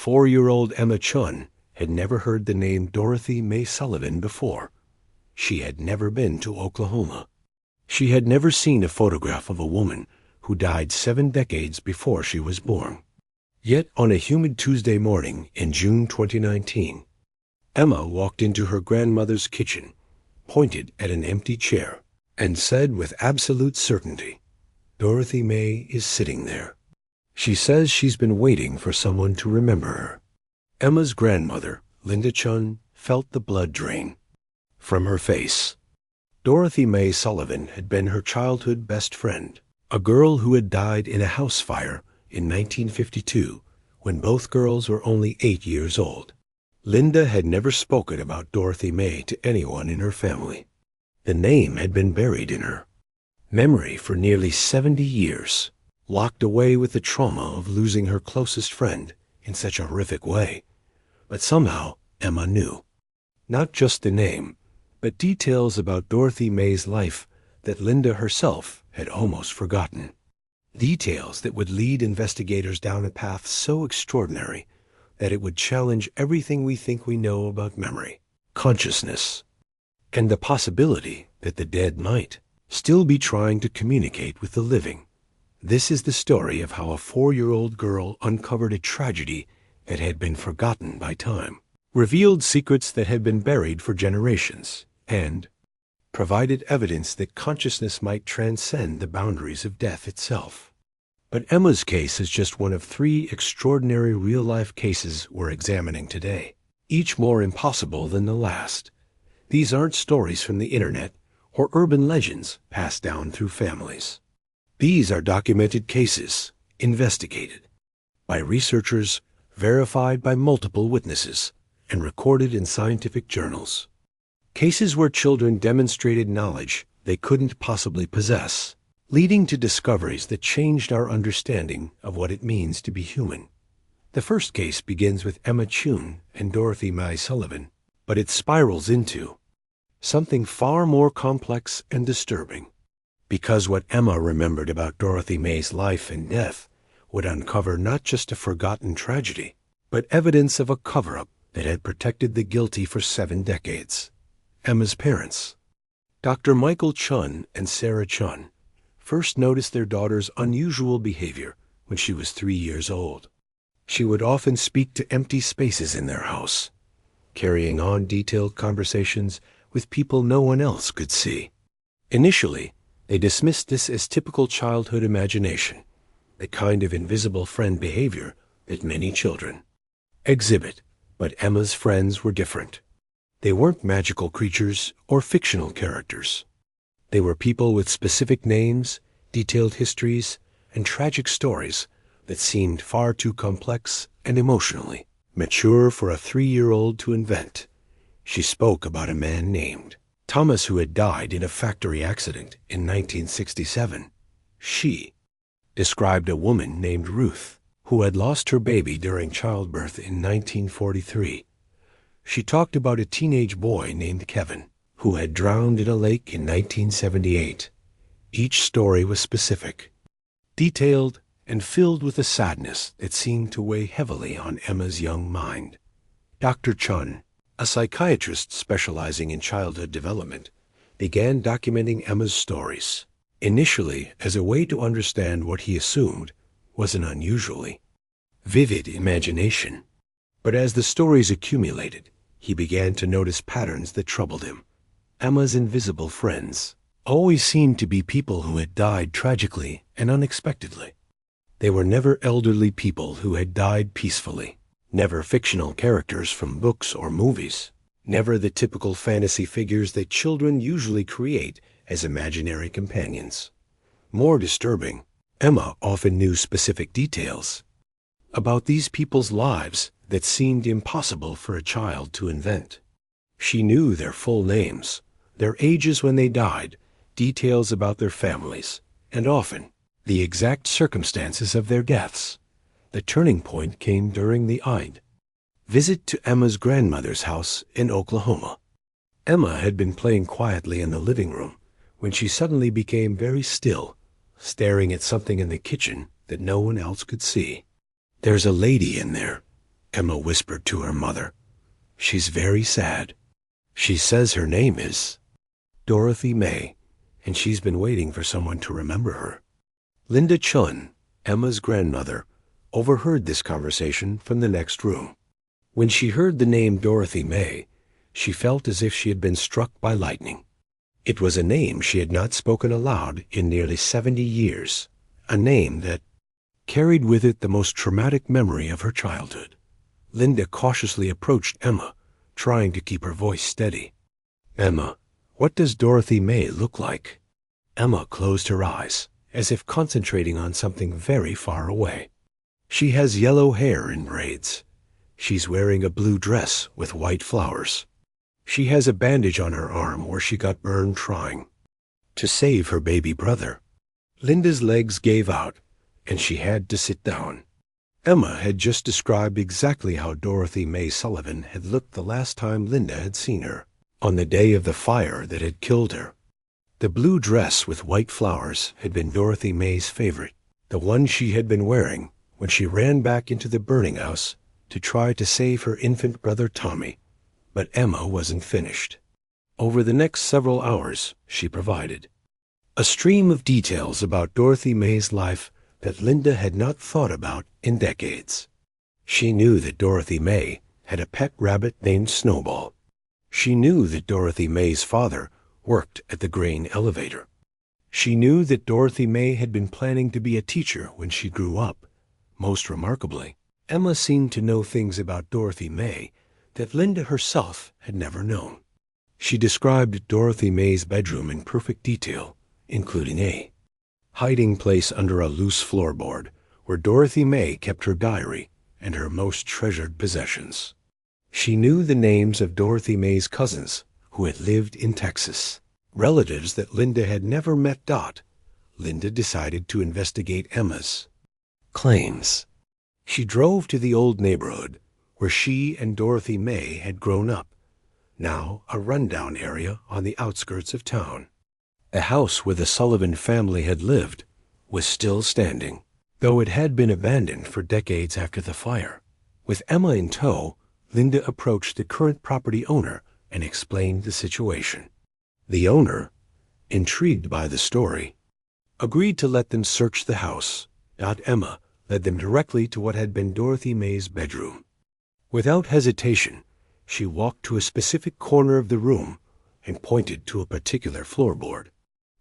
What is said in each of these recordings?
4-year-old Emma Chun had never heard the name Dorothy Mae Sullivan before. She had never been to Oklahoma. She had never seen a photograph of a woman who died 7 decades before she was born. Yet on a humid Tuesday morning in June 2019, Emma walked into her grandmother's kitchen, pointed at an empty chair, and said with absolute certainty, "Dorothy Mae is sitting there." She says she's been waiting for someone to remember her. Emma's grandmother, Linda Chun, felt the blood drain from her face. Dorothy Mae Sullivan had been her childhood best friend, a girl who had died in a house fire in 1952 when both girls were only 8 years old. Linda had never spoken about Dorothy Mae to anyone in her family. The name had been buried in her memory for nearly 70 years, locked away with the trauma of losing her closest friend in such a horrific way. But somehow Emma knew. Not just the name, but details about Dorothy Mae's life that Linda herself had almost forgotten. Details that would lead investigators down a path so extraordinary that it would challenge everything we think we know about memory, consciousness, and the possibility that the dead might still be trying to communicate with the living. This is the story of how a 4-year-old girl uncovered a tragedy that had been forgotten by time, revealed secrets that had been buried for generations, and provided evidence that consciousness might transcend the boundaries of death itself. But Emma's case is just one of 3 extraordinary real-life cases we're examining today, each more impossible than the last. These aren't stories from the internet or urban legends passed down through families. These are documented cases, investigated by researchers, verified by multiple witnesses, and recorded in scientific journals. Cases where children demonstrated knowledge they couldn't possibly possess, leading to discoveries that changed our understanding of what it means to be human. The first case begins with Emma Chun and Dorothy Mae Sullivan, but it spirals into something far more complex and disturbing. Because what Emma remembered about Dorothy Mae's life and death would uncover not just a forgotten tragedy, but evidence of a cover-up that had protected the guilty for 7 decades. Emma's parents, Dr. Michael Chun and Sarah Chun, first noticed their daughter's unusual behavior when she was 3 years old. She would often speak to empty spaces in their house, carrying on detailed conversations with people no one else could see. Initially, they dismissed this as typical childhood imagination, the kind of invisible friend behavior that many children exhibit. But Emma's friends were different. They weren't magical creatures or fictional characters. They were people with specific names, detailed histories, and tragic stories that seemed far too complex and emotionally mature for a 3-year-old to invent. She spoke about a man named Thomas who had died in a factory accident in 1967. She described a woman named Ruth who had lost her baby during childbirth in 1943. She talked about a teenage boy named Kevin who had drowned in a lake in 1978. Each story was specific, detailed, and filled with a sadness that seemed to weigh heavily on Emma's young mind. Dr. Chun, a psychiatrist specializing in childhood development, began documenting Emma's stories, initially as a way to understand what he assumed was an unusually vivid imagination. But as the stories accumulated, he began to notice patterns that troubled him. Emma's invisible friends always seemed to be people who had died tragically and unexpectedly. They were never elderly people who had died peacefully, never fictional characters from books or movies, never the typical fantasy figures that children usually create as imaginary companions. More disturbing, Emma often knew specific details about these people's lives that seemed impossible for a child to invent. She knew their full names, their ages when they died, details about their families, and often the exact circumstances of their deaths. The turning point came during the Eid visit to Emma's grandmother's house in Oklahoma. Emma had been playing quietly in the living room when she suddenly became very still, staring at something in the kitchen that no one else could see. "There's a lady in there," Emma whispered to her mother. "She's very sad. She says her name is Dorothy May, and she's been waiting for someone to remember her." Linda Chun, Emma's grandmother, overheard this conversation from the next room. When she heard the name Dorothy May, she felt as if she had been struck by lightning. It was a name she had not spoken aloud in nearly 70 years, a name that carried with it the most traumatic memory of her childhood. Linda cautiously approached Emma, trying to keep her voice steady. "Emma, what does Dorothy May look like?" Emma closed her eyes, as if concentrating on something very far away. "She has yellow hair in braids. She's wearing a blue dress with white flowers. She has a bandage on her arm where she got burned trying to save her baby brother." Linda's legs gave out, and she had to sit down. Emma had just described exactly how Dorothy May Sullivan had looked the last time Linda had seen her, on the day of the fire that had killed her. The blue dress with white flowers had been Dorothy May's favorite, the one she had been wearing when she ran back into the burning house to try to save her infant brother Tommy. But Emma wasn't finished. Over the next several hours, she provided a stream of details about Dorothy May's life that Linda had not thought about in decades. She knew that Dorothy May had a pet rabbit named Snowball. She knew that Dorothy May's father worked at the grain elevator. She knew that Dorothy May had been planning to be a teacher when she grew up. Most remarkably, Emma seemed to know things about Dorothy May that Linda herself had never known. She described Dorothy May's bedroom in perfect detail, including a hiding place under a loose floorboard where Dorothy May kept her diary and her most treasured possessions. She knew the names of Dorothy May's cousins who had lived in Texas, relatives that Linda had never met. Linda decided to investigate Emma's claims. She drove to the old neighborhood where she and Dorothy May had grown up, now a rundown area on the outskirts of town. A house where the Sullivan family had lived was still standing, though it had been abandoned for decades after the fire. With Emma in tow, Linda approached the current property owner and explained the situation. The owner, intrigued by the story, agreed to let them search the house. Emma led them directly to what had been Dorothy May's bedroom. Without hesitation, she walked to a specific corner of the room and pointed to a particular floorboard.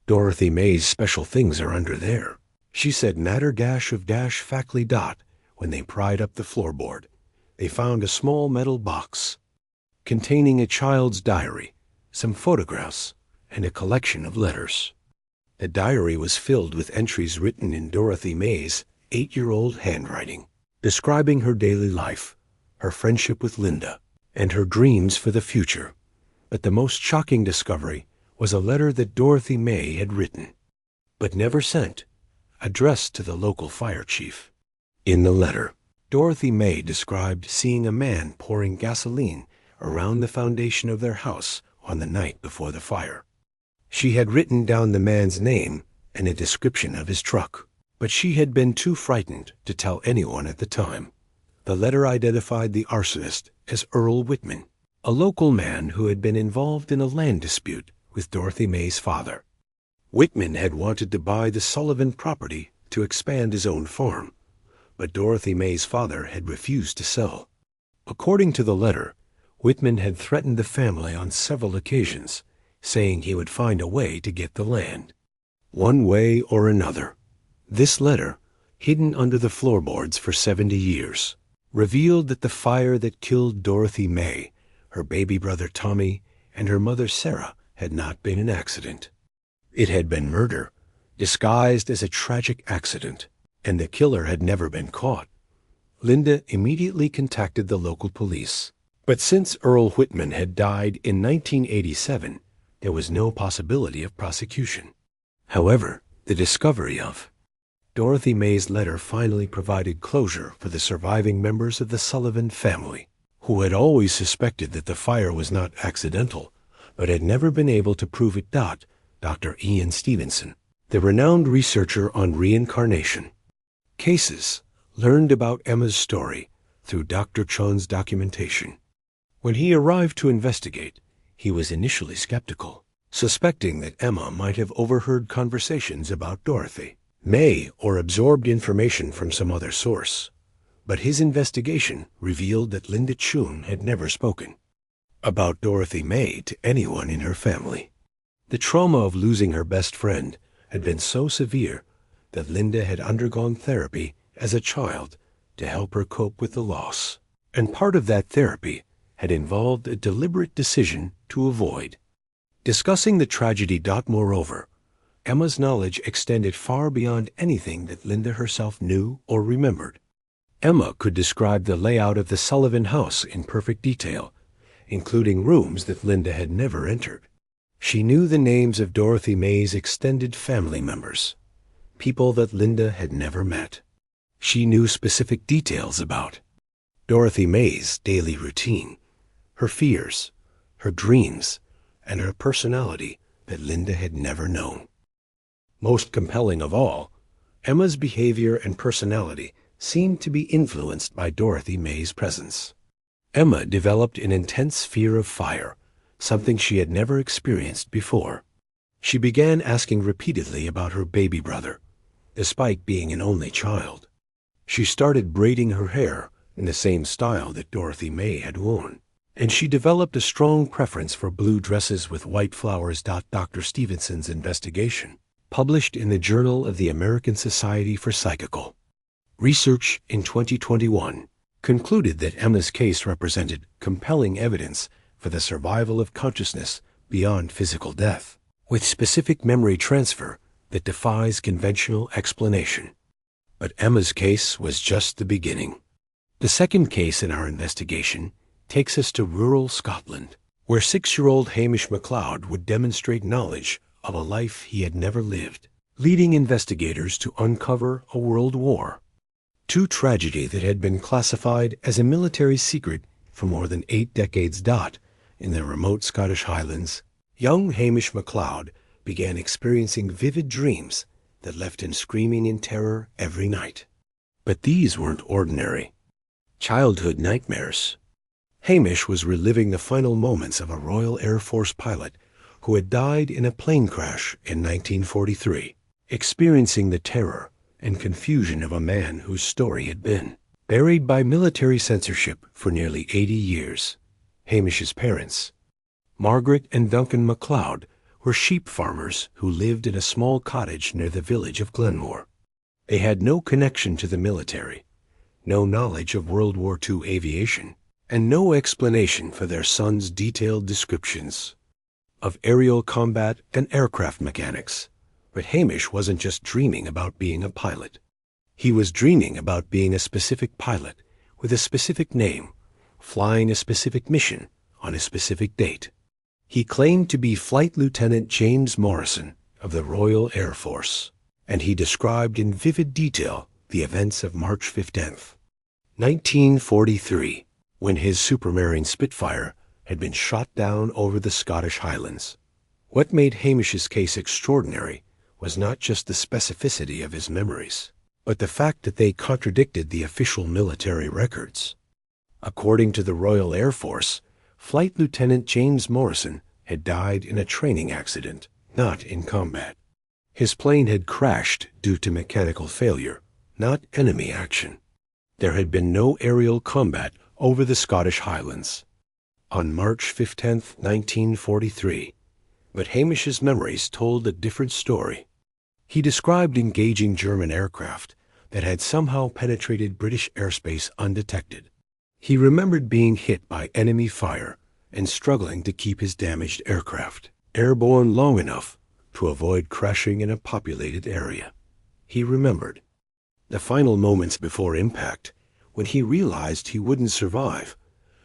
"Dorothy May's special things are under there," she said, factly. When they pried up the floorboard, they found a small metal box containing a child's diary, some photographs, and a collection of letters. The diary was filled with entries written in Dorothy May's 8-year-old handwriting, describing her daily life, her friendship with Linda, and her dreams for the future. But the most shocking discovery was a letter that Dorothy May had written, but never sent, addressed to the local fire chief. In the letter, Dorothy May described seeing a man pouring gasoline around the foundation of their house on the night before the fire. She had written down the man's name and a description of his truck, but she had been too frightened to tell anyone at the time. The letter identified the arsonist as Earl Whitman, a local man who had been involved in a land dispute with Dorothy May's father. Whitman had wanted to buy the Sullivan property to expand his own farm, but Dorothy May's father had refused to sell. According to the letter, Whitman had threatened the family on several occasions, saying he would find a way to get the land, one way or another. This letter, hidden under the floorboards for 70 years, revealed that the fire that killed Dorothy May, her baby brother Tommy, and her mother Sarah had not been an accident. It had been murder, disguised as a tragic accident, and the killer had never been caught. Linda immediately contacted the local police. But since Earl Whitman had died in 1987, there was no possibility of prosecution. However, the discovery of Dorothy May's letter finally provided closure for the surviving members of the Sullivan family, who had always suspected that the fire was not accidental, but had never been able to prove it. Dr. Ian Stevenson, the renowned researcher on reincarnation cases, learned about Emma's story through Dr. Chun's documentation. When he arrived to investigate, he was initially skeptical, suspecting that Emma might have overheard conversations about Dorothy May or absorbed information from some other source. But his investigation revealed that Linda Chun had never spoken about Dorothy May to anyone in her family. The trauma of losing her best friend had been so severe that Linda had undergone therapy as a child to help her cope with the loss. And part of that therapy had involved a deliberate decision to avoid discussing the tragedy. Moreover, Emma's knowledge extended far beyond anything that Linda herself knew or remembered. Emma could describe the layout of the Sullivan house in perfect detail, including rooms that Linda had never entered. She knew the names of Dorothy May's extended family members, people that Linda had never met. She knew specific details about Dorothy May's daily routine, her fears, her dreams, and her personality that Linda had never known. Most compelling of all, Emma's behavior and personality seemed to be influenced by Dorothy May's presence. Emma developed an intense fear of fire, something she had never experienced before. She began asking repeatedly about her baby brother, despite being an only child. She started braiding her hair in the same style that Dorothy May had worn, and she developed a strong preference for blue dresses with white flowers. Dr. Stevenson's investigation, published in the Journal of the American Society for Psychical Research in 2021, concluded that Emma's case represented compelling evidence for the survival of consciousness beyond physical death, with specific memory transfer that defies conventional explanation. But Emma's case was just the beginning. The second case in our investigation takes us to rural Scotland, where 6-year-old Hamish MacLeod would demonstrate knowledge of a life he had never lived, leading investigators to uncover a world war, two tragedy that had been classified as a military secret for more than 8 decades. In the remote Scottish Highlands, young Hamish MacLeod began experiencing vivid dreams that left him screaming in terror every night. But these weren't ordinary childhood nightmares. Hamish was reliving the final moments of a Royal Air Force pilot who had died in a plane crash in 1943, experiencing the terror and confusion of a man whose story had been buried by military censorship for nearly 80 years. Hamish's parents, Margaret and Duncan MacLeod, were sheep farmers who lived in a small cottage near the village of Glenmore. They had no connection to the military, no knowledge of World War II aviation, and no explanation for their son's detailed descriptions of aerial combat and aircraft mechanics. But Hamish wasn't just dreaming about being a pilot. He was dreaming about being a specific pilot with a specific name, flying a specific mission on a specific date. He claimed to be Flight Lieutenant James Morrison of the Royal Air Force, and he described in vivid detail the events of March 15th, 1943, when his Supermarine Spitfire had been shot down over the Scottish Highlands. What made Hamish's case extraordinary was not just the specificity of his memories, but the fact that they contradicted the official military records. According to the Royal Air Force, Flight Lieutenant James Morrison had died in a training accident, not in combat. His plane had crashed due to mechanical failure, not enemy action. There had been no aerial combat over the Scottish Highlands on March 15, 1943, but Hamish's memories told a different story. He described engaging German aircraft that had somehow penetrated British airspace undetected. He remembered being hit by enemy fire and struggling to keep his damaged aircraft airborne long enough to avoid crashing in a populated area. He remembered the final moments before impact, when he realized he wouldn't survive,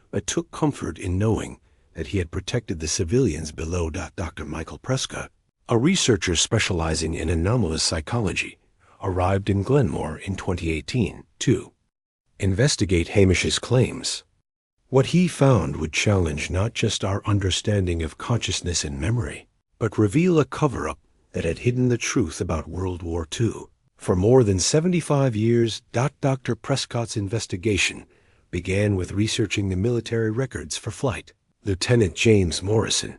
but took comfort in knowing that he had protected the civilians below. Dr. Michael Prescott, a researcher specializing in anomalous psychology, arrived in Glenmore in 2018 to investigate Hamish's claims. What he found would challenge not just our understanding of consciousness and memory, but reveal a cover-up that had hidden the truth about World War II for more than 75 years. Dr. Prescott's investigation began with researching the military records for flight. Lieutenant James Morrison.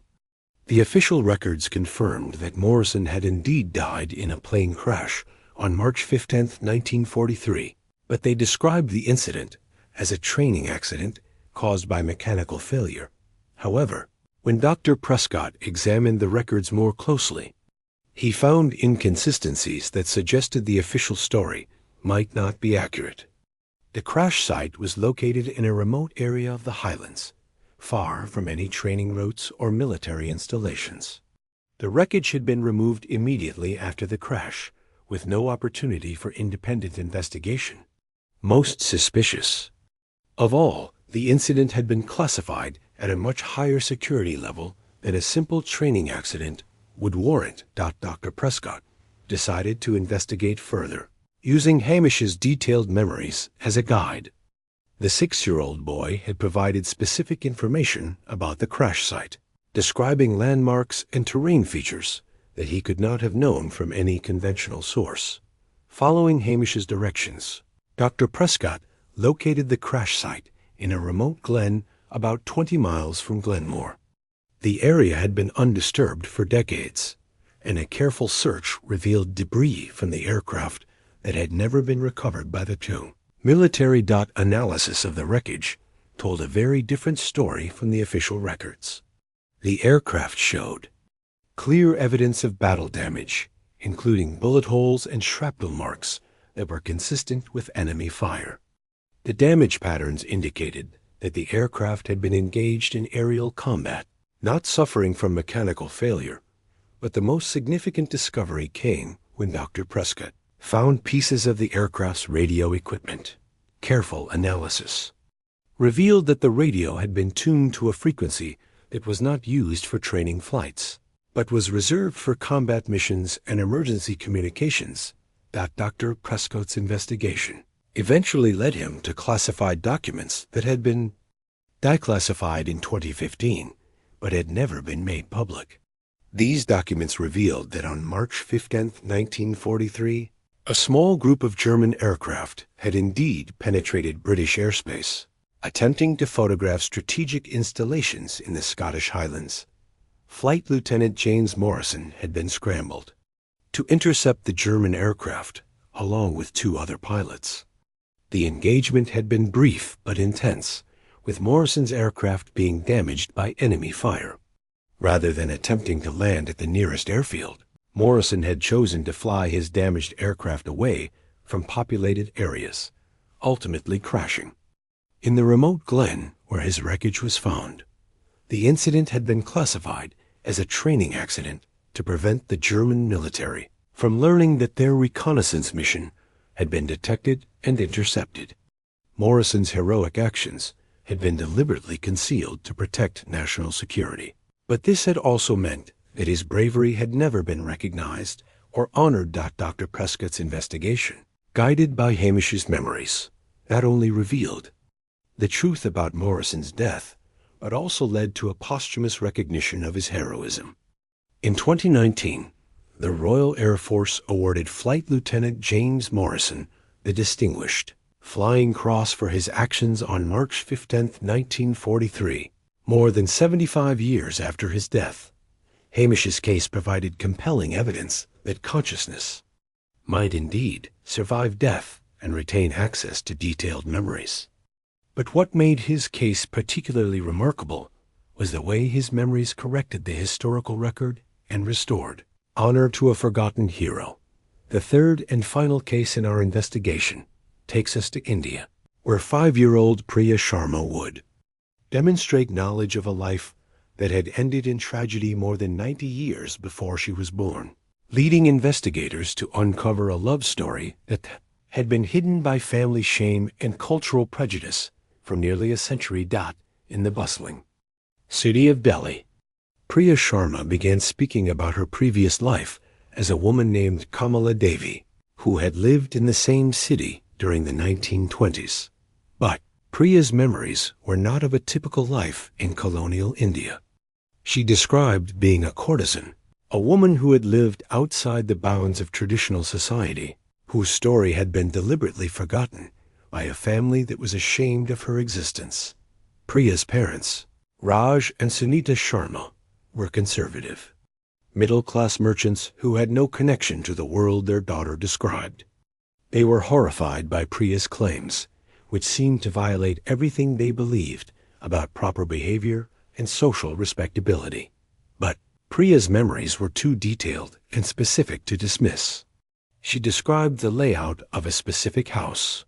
The official records confirmed that Morrison had indeed died in a plane crash on March 15, 1943, but they described the incident as a training accident caused by mechanical failure. However, when Dr. Prescott examined the records more closely, he found inconsistencies that suggested the official story might not be accurate. The crash site was located in a remote area of the Highlands, far from any training routes or military installations. The wreckage had been removed immediately after the crash, with no opportunity for independent investigation. Most suspicious of all, the incident had been classified at a much higher security level than a simple training accident would warrant. Dr. Prescott decided to investigate further, using Hamish's detailed memories as a guide. The 6-year-old boy had provided specific information about the crash site, describing landmarks and terrain features that he could not have known from any conventional source. Following Hamish's directions, Dr. Prescott located the crash site in a remote glen about 20 miles from Glenmore. The area had been undisturbed for decades, and a careful search revealed debris from the aircraft that had never been recovered by the two. Military analysis of the wreckage told a very different story from the official records. The aircraft showed clear evidence of battle damage, including bullet holes and shrapnel marks that were consistent with enemy fire. The damage patterns indicated that the aircraft had been engaged in aerial combat, not suffering from mechanical failure. But the most significant discovery came when Dr. Prescott found pieces of the aircraft's radio equipment. Careful analysis revealed that the radio had been tuned to a frequency that was not used for training flights, but was reserved for combat missions and emergency communications. Dr. Prescott's investigation eventually led him to classified documents that had been declassified in 2015, but had never been made public. These documents revealed that on March 15, 1943, a small group of German aircraft had indeed penetrated British airspace, attempting to photograph strategic installations in the Scottish Highlands. Flight Lieutenant James Morrison had been scrambled to intercept the German aircraft, along with 2 other pilots. The engagement had been brief but intense, with Morrison's aircraft being damaged by enemy fire. Rather than attempting to land at the nearest airfield, Morrison had chosen to fly his damaged aircraft away from populated areas, ultimately crashing. In the remote glen where his wreckage was found, the incident had been classified as a training accident to prevent the German military from learning that their reconnaissance mission had been detected and intercepted. Morrison's heroic actions had been deliberately concealed to protect national security. But this had also meant that his bravery had never been recognized or honored. Dr. Prescott's investigation, guided by Hamish's memories, not only revealed the truth about Morrison's death, but also led to a posthumous recognition of his heroism. In 2019, the Royal Air Force awarded Flight Lieutenant James Morrison the Distinguished Flying Cross for his actions on March 15, 1943, more than 75 years after his death. Hamish's case provided compelling evidence that consciousness might indeed survive death and retain access to detailed memories. But what made his case particularly remarkable was the way his memories corrected the historical record and restored honor to a forgotten hero. The third and final case in our investigation takes us to India, where 5-year-old Priya Sharma would demonstrate knowledge of a life that had ended in tragedy more than 90 years before she was born, leading investigators to uncover a love story that had been hidden by family shame and cultural prejudice for nearly a century. In the bustling city of Delhi, Priya Sharma began speaking about her previous life as a woman named Kamala Devi, who had lived in the same city during the 1920s. But Priya's memories were not of a typical life in colonial India. She described being a courtesan, a woman who had lived outside the bounds of traditional society, whose story had been deliberately forgotten by a family that was ashamed of her existence. Priya's parents, Raj and Sunita Sharma, were conservative, middle-class merchants who had no connection to the world their daughter described. They were horrified by Priya's claims, which seemed to violate everything they believed about proper behavior and social respectability. But Priya's memories were too detailed and specific to dismiss. She described the layout of a specific house.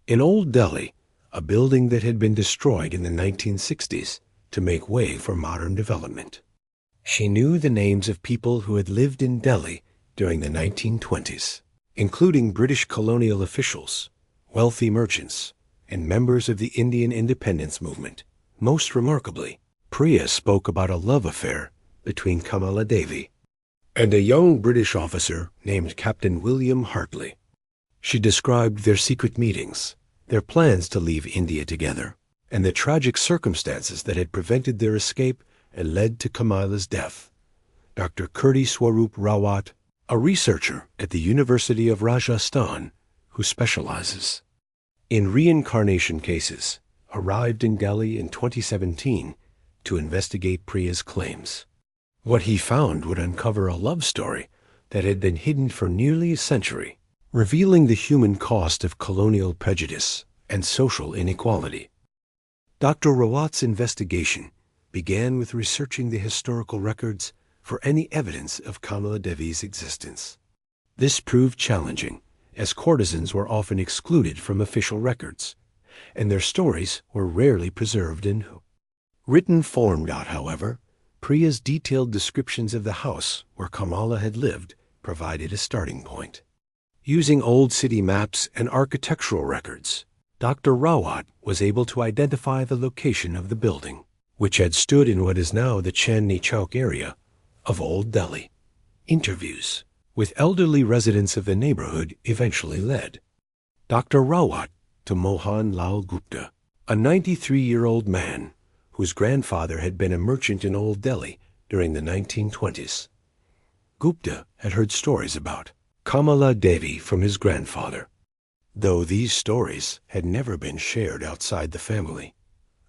In Old Delhi, a building that had been destroyed in the 1960s to make way for modern development. She knew the names of people who had lived in Delhi during the 1920s, including British colonial officials, wealthy merchants, and members of the Indian independence movement. Most remarkably, Priya spoke about a love affair between Kamala Devi and a young British officer named Captain William Hartley. She described their secret meetings, their plans to leave India together, and the tragic circumstances that had prevented their escape and led to Kamala's death. Dr. Kirti Swarup Rawat, a researcher at the University of Rajasthan who specializes in reincarnation cases, arrived in Delhi in 2017 to investigate Priya's claims. What he found would uncover a love story that had been hidden for nearly a century, revealing the human cost of colonial prejudice and social inequality. Dr. Rawat's investigation began with researching the historical records for any evidence of Kamala Devi's existence. This proved challenging, as courtesans were often excluded from official records, and their stories were rarely preserved in written form. However, Priya's detailed descriptions of the house where Kamala had lived provided a starting point. Using old city maps and architectural records, Dr. Rawat was able to identify the location of the building, which had stood in what is now the Chandni Chowk area of Old Delhi. Interviews with elderly residents of the neighborhood eventually led Dr. Rawat to Mohan Lal Gupta, a 93-year-old man whose grandfather had been a merchant in Old Delhi during the 1920s. Gupta had heard stories about Kamala Devi from his grandfather, though these stories had never been shared outside the family.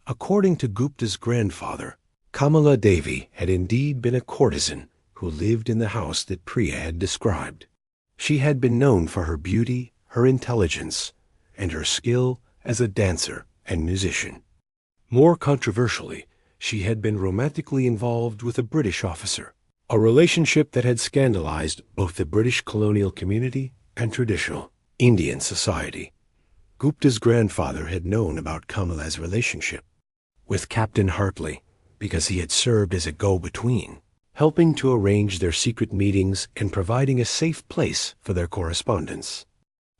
According to Gupta's grandfather, Kamala Devi had indeed been a courtesan who lived in the house that Priya had described. She had been known for her beauty, her intelligence, and her skill as a dancer and musician. More controversially, she had been romantically involved with a British officer, a relationship that had scandalized both the British colonial community and traditional Indian society. Gupta's grandfather had known about Kamala's relationship with Captain Hartley because he had served as a go-between, helping to arrange their secret meetings and providing a safe place for their correspondence.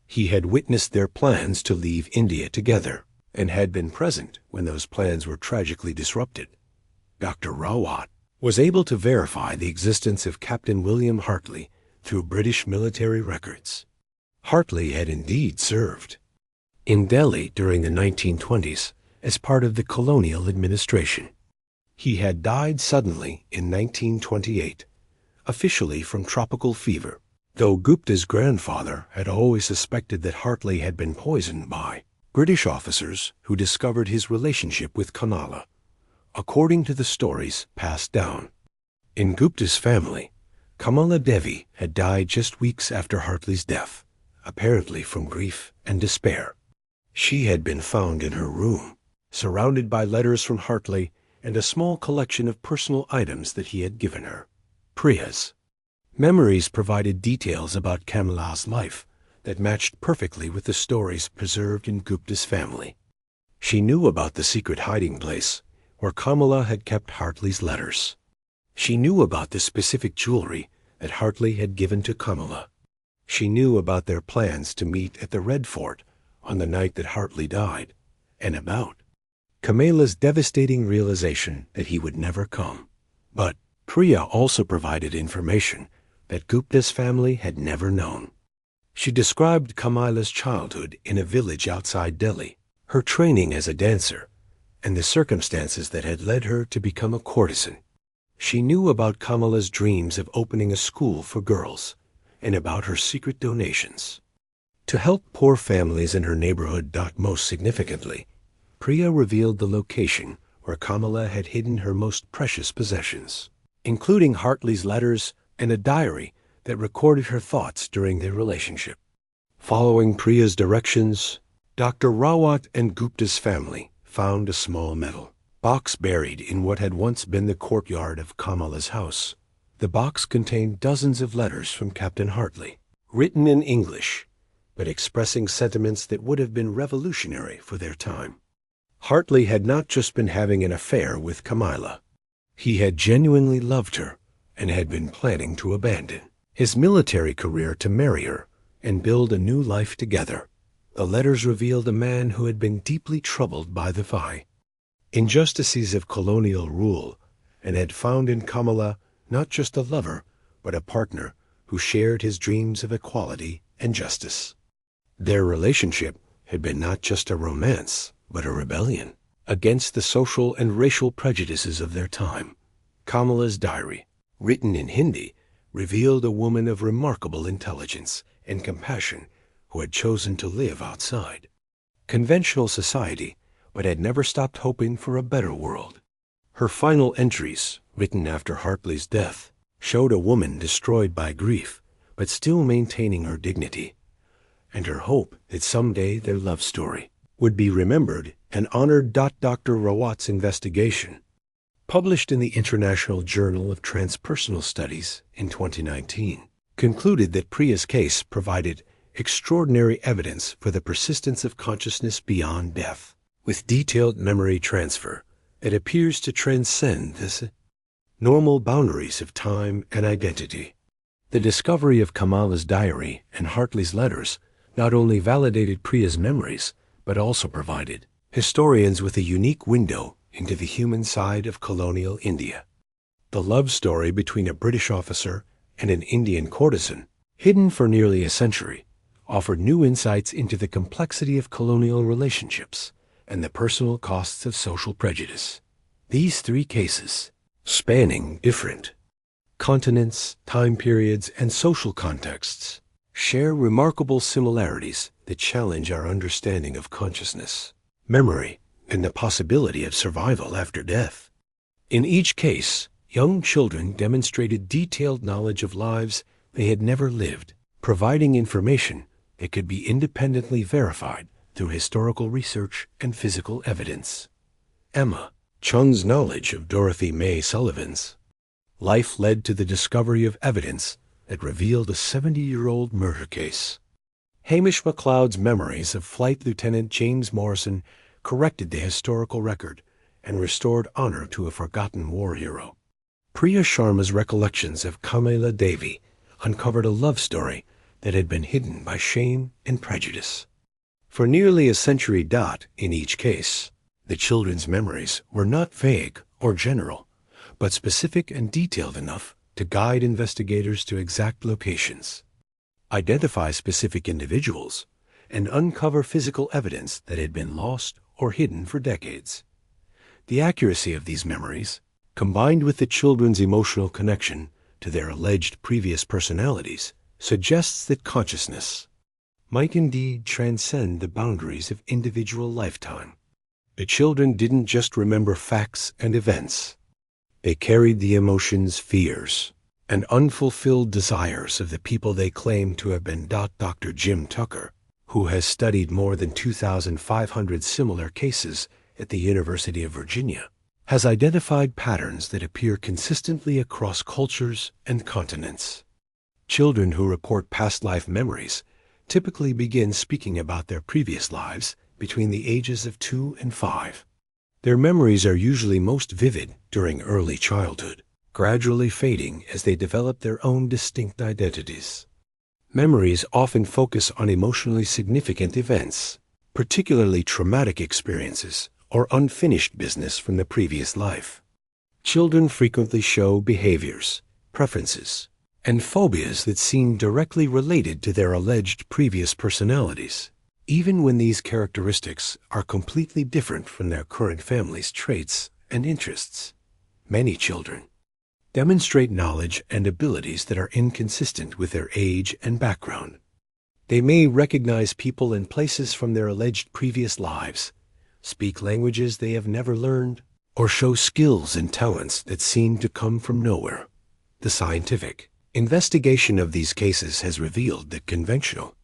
He had witnessed their plans to leave India together and had been present when those plans were tragically disrupted. Dr. Rawat was able to verify the existence of Captain William Hartley through British military records. Hartley had indeed served in Delhi during the 1920s as part of the colonial administration. He had died suddenly in 1928, officially from tropical fever, though Gupta's grandfather had always suspected that Hartley had been poisoned by British officers who discovered his relationship with Kamala, according to the stories passed down. In Gupta's family, Kamala Devi had died just weeks after Hartley's death, apparently from grief and despair. She had been found in her room, surrounded by letters from Hartley and a small collection of personal items that he had given her. Priya's memories provided details about Kamala's life that matched perfectly with the stories preserved in Gupta's family. She knew about the secret hiding place where Kamala had kept Hartley's letters. She knew about the specific jewelry that Hartley had given to Kamala. She knew about their plans to meet at the Red Fort on the night that Hartley died, and about Kamala's devastating realization that he would never come. But Priya also provided information that Gupta's family had never known. She described Kamala's childhood in a village outside Delhi, her training as a dancer, and the circumstances that had led her to become a courtesan. She knew about Kamala's dreams of opening a school for girls, and about her secret donations. To help poor families in her neighborhood. Most significantly, Priya revealed the location where Kamala had hidden her most precious possessions, including Hartley's letters and a diary that recorded her thoughts during their relationship. Following Priya's directions, Dr. Rawat and Gupta's family found a small metal box buried in what had once been the courtyard of Kamala's house. The box contained dozens of letters from Captain Hartley, written in English, but expressing sentiments that would have been revolutionary for their time. Hartley had not just been having an affair with Kamila. He had genuinely loved her and had been planning to abandon his military career to marry her and build a new life together. The letters revealed a man who had been deeply troubled by the injustices of colonial rule and had found in Kamala not just a lover, but a partner who shared his dreams of equality and justice. Their relationship had been not just a romance, but a rebellion against the social and racial prejudices of their time. Kamala's diary, written in Hindi, revealed a woman of remarkable intelligence and compassion who had chosen to live outside conventional society, but had never stopped hoping for a better world. Her final entries, written after Hartley's death, showed a woman destroyed by grief, but still maintaining her dignity, and her hope that someday their love story would be remembered and honored. Dr. Rawat's investigation, published in the International Journal of Transpersonal Studies in 2019, concluded that Priya's case provided extraordinary evidence for the persistence of consciousness beyond death, with detailed memory transfer that appears to transcend the normal boundaries of time and identity. The discovery of Kamala's diary and Hartley's letters not only validated Priya's memories, but also provided historians with a unique window into the human side of colonial India. The love story between a British officer and an Indian courtesan, hidden for nearly a century, offered new insights into the complexity of colonial relationships and the personal costs of social prejudice. These three cases, spanning different continents, time periods, and social contexts, share remarkable similarities that challenge our understanding of consciousness, memory, and the possibility of survival after death. In each case, young children demonstrated detailed knowledge of lives they had never lived, providing information that could be independently verified through historical research and physical evidence. Emma Chung's knowledge of Dorothy May Sullivan's life led to the discovery of evidence that revealed a 70-year-old murder case. Hamish MacLeod's memories of Flight Lieutenant James Morrison corrected the historical record and restored honor to a forgotten war hero. Priya Sharma's recollections of Kamala Devi uncovered a love story that had been hidden by shame and prejudice. For nearly a century. In each case, the children's memories were not vague or general, but specific and detailed enough to guide investigators to exact locations, identify specific individuals, and uncover physical evidence that had been lost or hidden for decades. The accuracy of these memories, combined with the children's emotional connection to their alleged previous personalities, suggests that consciousness might indeed transcend the boundaries of individual lifetime. The children didn't just remember facts and events. They carried the emotions, fears, and unfulfilled desires of the people they claimed to have been. Dr. Jim Tucker, who has studied more than 2,500 similar cases at the University of Virginia, has identified patterns that appear consistently across cultures and continents. Children who report past life memories typically begin speaking about their previous lives between the ages of 2 and 5. Their memories are usually most vivid during early childhood, gradually fading as they develop their own distinct identities. Memories often focus on emotionally significant events, particularly traumatic experiences or unfinished business from the previous life. Children frequently show behaviors, preferences, and phobias that seem directly related to their alleged previous personalities, even when these characteristics are completely different from their current family's traits and interests. Many children demonstrate knowledge and abilities that are inconsistent with their age and background. They may recognize people and places from their alleged previous lives, speak languages they have never learned, or show skills and talents that seem to come from nowhere. The scientific investigation of these cases has revealed that conventional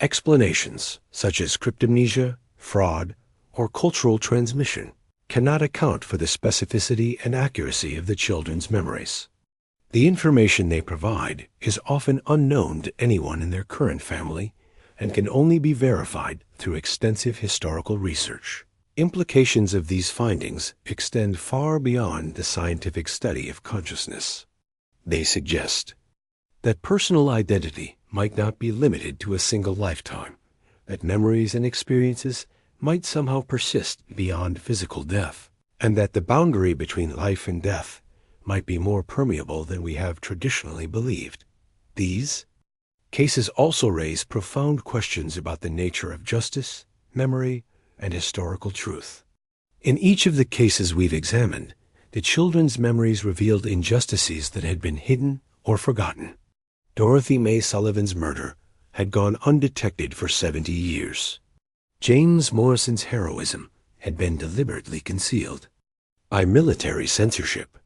explanations, such as cryptomnesia, fraud, or cultural transmission, cannot account for the specificity and accuracy of the children's memories. The information they provide is often unknown to anyone in their current family and can only be verified through extensive historical research. Implications of these findings extend far beyond the scientific study of consciousness. They suggest that personal identity might not be limited to a single lifetime, that memories and experiences might somehow persist beyond physical death, and that the boundary between life and death might be more permeable than we have traditionally believed. These cases also raise profound questions about the nature of justice, memory, and historical truth. In each of the cases we've examined, the children's memories revealed injustices that had been hidden or forgotten. Dorothy Mae Sullivan's murder had gone undetected for 70 years. James Morrison's heroism had been deliberately concealed by military censorship.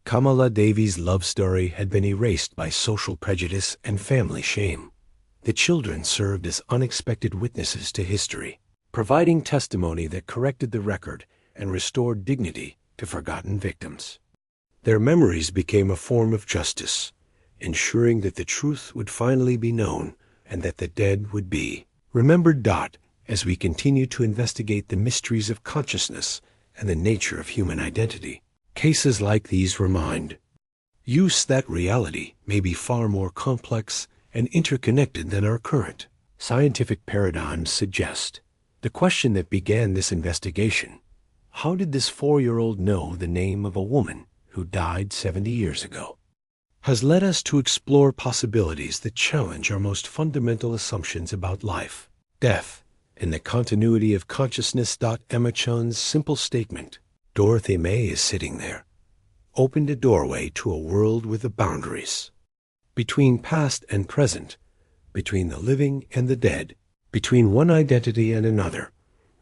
Kamala Davies' love story had been erased by social prejudice and family shame. The children served as unexpected witnesses to history, providing testimony that corrected the record and restored dignity to forgotten victims. Their memories became a form of justice, ensuring that the truth would finally be known and that the dead would be remembered. As we continue to investigate the mysteries of consciousness and the nature of human identity, cases like these remind us that reality may be far more complex and interconnected than our current scientific paradigms suggest. The question that began this investigation, how did this 4-year-old know the name of a woman who died 70 years ago, has led us to explore possibilities that challenge our most fundamental assumptions about life, death, and the continuity of consciousness. Emma Chun's simple statement, "Dorothy Mae is sitting there," opened a doorway to a world with the boundaries between past and present, between the living and the dead, between one identity and another,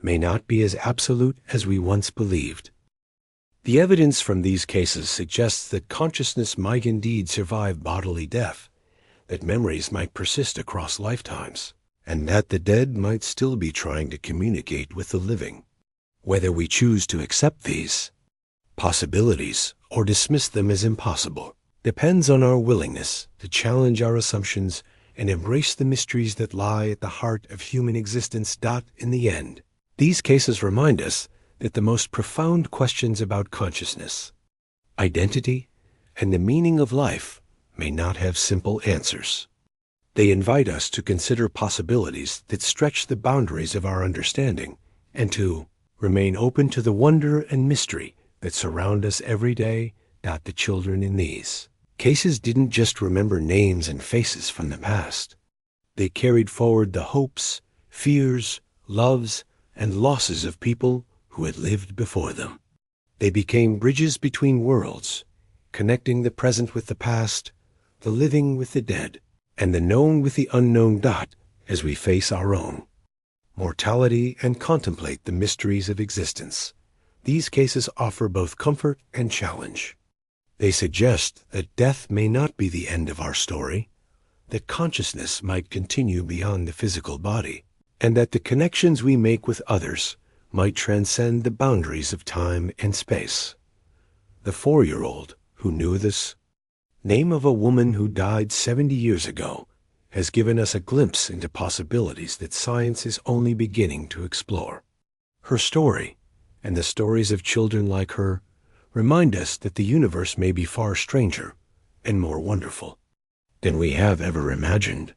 may not be as absolute as we once believed. The evidence from these cases suggests that consciousness might indeed survive bodily death, that memories might persist across lifetimes, and that the dead might still be trying to communicate with the living. Whether we choose to accept these possibilities or dismiss them as impossible depends on our willingness to challenge our assumptions and embrace the mysteries that lie at the heart of human existence. In the end, these cases remind us that the most profound questions about consciousness, identity, and the meaning of life may not have simple answers. They invite us to consider possibilities that stretch the boundaries of our understanding and to remain open to the wonder and mystery that surround us every day. The children in these cases didn't just remember names and faces from the past. They carried forward the hopes, fears, loves, and losses of people who had lived before them. They became bridges between worlds, connecting the present with the past, the living with the dead, and the known with the unknown. As we face our own mortality and contemplate the mysteries of existence, these cases offer both comfort and challenge. They suggest that death may not be the end of our story, that consciousness might continue beyond the physical body, and that the connections we make with others might transcend the boundaries of time and space. The 4-year-old who knew this name of a woman who died 70 years ago has given us a glimpse into possibilities that science is only beginning to explore. Her story, and the stories of children like her, remind us that the universe may be far stranger and more wonderful than we have ever imagined.